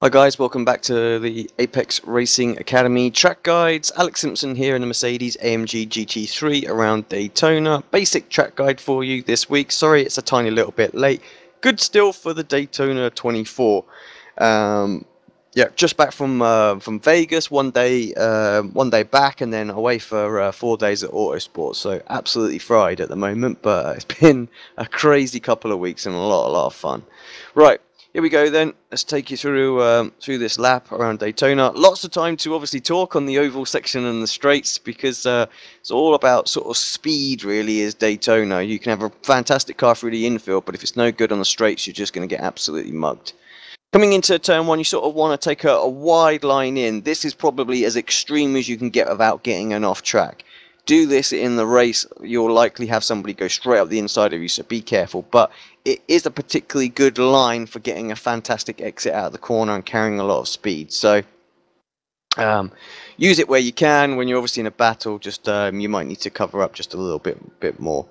Hi guys, welcome back to the Apex Racing Academy track guides. Alex Simpson here in the Mercedes AMG GT3 around Daytona. Basic track guide for you this week. Sorry it's a tiny little bit late. Good still for the Daytona 24. Yeah, just back from Vegas, one day back, and then away for 4 days at Autosport. So absolutely fried at the moment, but it's been a crazy couple of weeks and a lot of fun. Right. Here we go then. Let's take you through this lap around Daytona. Lots of time to obviously talk on the oval section and the straights because it's all about sort of speed really is Daytona. You can have a fantastic car through the infield, but if it's no good on the straights, you're just going to get absolutely mugged. Coming into turn one, you sort of want to take a wide line in. This is probably as extreme as you can get without getting an off track. Do this in the race, you'll likely have somebody go straight up the inside of you, so be careful. But it is a particularly good line for getting a fantastic exit out of the corner and carrying a lot of speed. So use it where you can. When you're obviously in a battle, just you might need to cover up just a little bit more.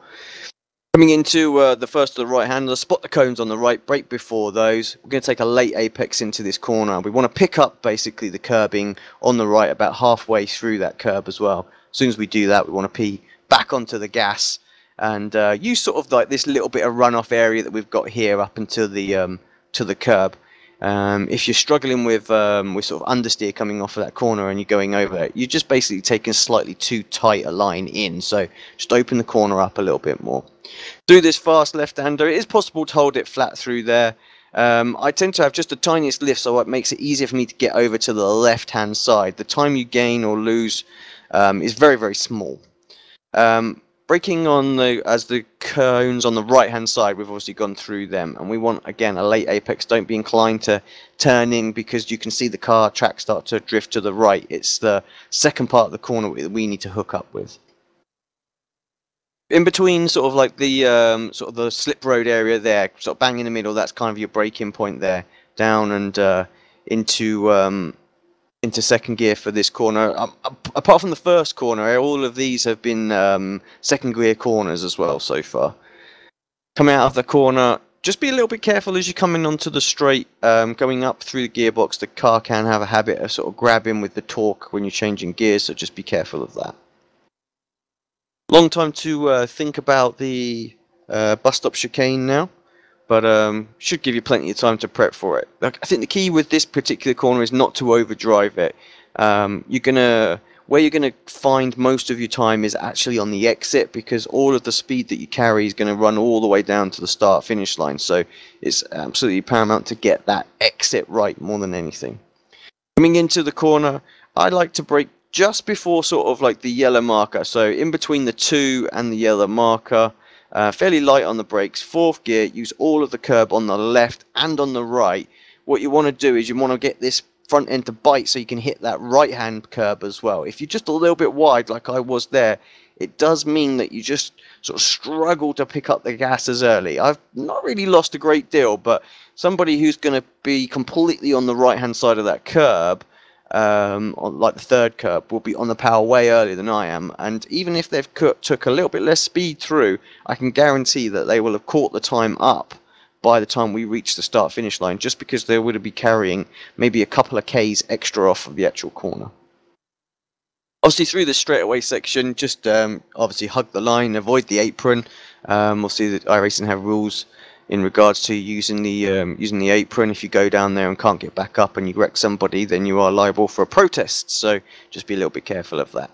Coming into the first of the right-hander, spot the cones on the right, brake before those. We're going to take a late apex into this corner. We want to pick up basically the curbing on the right about halfway through that curb as well. As soon as we do that, we want to pee back onto the gas and use sort of like this little bit of runoff area that we've got here up until the to the curb. If you're struggling with sort of understeer coming off of that corner and you're going over it, you're just basically taking slightly too tight a line in. So just open the corner up a little bit more. Do this fast left-hander. It is possible to hold it flat through there. I tend to have just the tiniest lift, so it makes it easier for me to get over to the left-hand side. The time you gain or lose is very small. Braking on as the cones on the right hand side, we've obviously gone through them, and we want again a late apex. Don't be inclined to turn in because you can see the car track start to drift to the right. It's the second part of the corner that we need to hook up with. In between sort of like the sort of the slip road area there, sort of bang in the middle, that's kind of your braking point there, down and into second gear for this corner. Apart from the first corner, all of these have been second gear corners as well so far. Coming out of the corner, just be a little bit careful as you're coming onto the straight. Going up through the gearbox, the car can have a habit of sort of grabbing with the torque when you're changing gears, so just be careful of that. Long time to think about the bus stop chicane now, but should give you plenty of time to prep for it. I think the key with this particular corner is not to overdrive it. Where you're gonna find most of your time is actually on the exit, because all of the speed that you carry is going to run all the way down to the start-finish line. So it's absolutely paramount to get that exit right more than anything. Coming into the corner, I like to brake just before sort of like the yellow marker, so in between the 2 and the yellow marker. Fairly light on the brakes, fourth gear, use all of the curb on the left and on the right. What you want to do is you want to get this front end to bite so you can hit that right hand curb as well. If you're just a little bit wide like I was there, it does mean that you just sort of struggle to pick up the gas as early. I've not really lost a great deal, but somebody who's going to be completely on the right hand side of that curb, on like the third curb, will be on the power way earlier than I am, and even if they've took a little bit less speed through, I can guarantee that they will have caught the time up by the time we reach the start finish line, just because they would be carrying maybe a couple of Ks extra off of the actual corner. Obviously through the straightaway section, just obviously hug the line, avoid the apron. We'll see that iRacing have rules in regards to using the apron. If you go down there and can't get back up and you wreck somebody, then you are liable for a protest, so just be a little bit careful of that.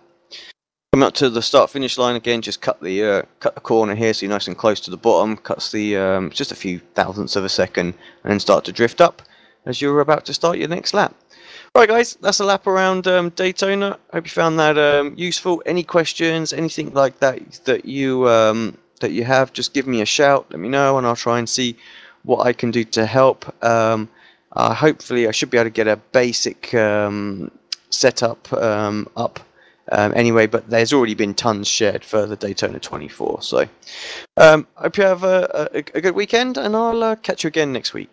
Come up to the start finish line again, just cut the corner here so you're nice and close to the bottom, cuts the just a few thousandths of a second, and then start to drift up as you're about to start your next lap. Right guys, that's a lap around Daytona. Hope you found that useful. Any questions, anything like that you have, just give me a shout, let me know, and I'll try and see what I can do to help. Hopefully I should be able to get a basic setup up anyway, but there's already been tons shared for the Daytona 24. So hope you have a good weekend, and I'll catch you again next week.